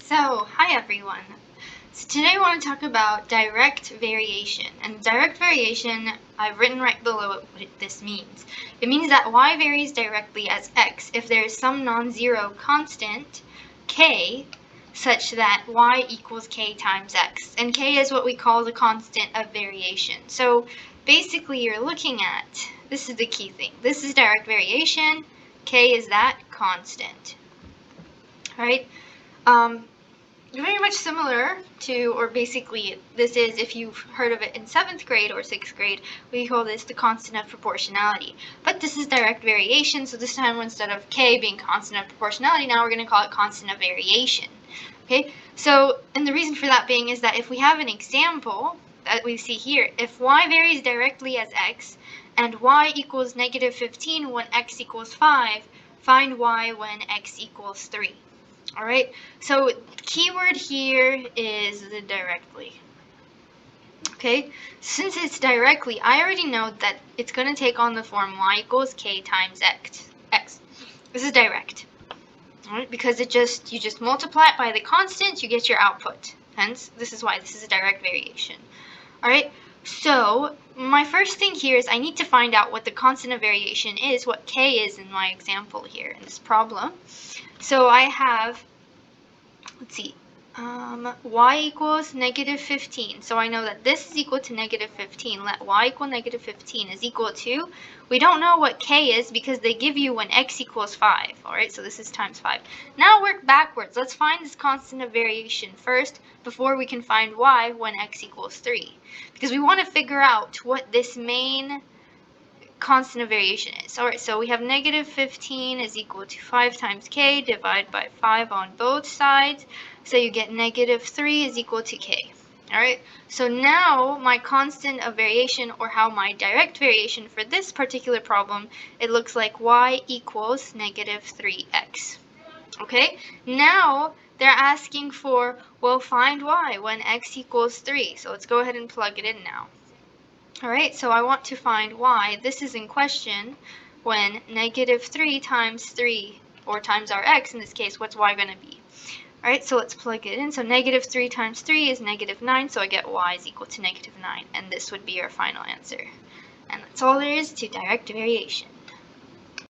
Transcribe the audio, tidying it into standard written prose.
So, hi everyone. So today I want to talk about direct variation. And direct variation, I've written right below what this means. It means that y varies directly as x if there is some non-zero constant, k, such that y equals k times x. And k is what we call the constant of variation. So basically you're looking at, this is the key thing. This is direct variation, k is that constant. Alright? Very much similar to, or basically this is, if you've heard of it in 7th grade or 6th grade, we call this the constant of proportionality. But this is direct variation, so this time instead of k being constant of proportionality, now we're going to call it constant of variation. Okay, so, and the reason for that being is that if we have an example that we see here, if y varies directly as x, and y equals -15 when x equals 5, find y when x equals 3. Alright, so keyword here is the directly. Okay, since it's directly, I already know that it's going to take on the form y equals k times x. This is direct. Alright, because you just multiply it by the constant, you get your output. Hence, this is why this is a direct variation. Alright, so my first thing here is I need to find out what the constant of variation is, what k is in my example here in this problem. So I have, let's see, y equals -15. So I know that this is equal to -15. Let y equal -15 is equal to, we don't know what k is because they give you when x equals 5. Alright, so this is times 5. Now work backwards. Let's find this constant of variation first before we can find y when x equals 3. Because we want to figure out what this main constant of variation is. Alright, so we have -15 is equal to 5 times k, divide by 5 on both sides, so you get -3 is equal to k. Alright, so now my constant of variation, or how my direct variation for this particular problem, it looks like y equals -3x. Okay, now they're asking for, well, find y when x equals 3. So let's go ahead and plug it in now. Alright, so I want to find y. This is in question when -3 times 3, or times our x, in this case, what's y going to be? Alright, so let's plug it in. So -3 times 3 is -9, so I get y is equal to -9, and this would be our final answer. And that's all there is to direct variation.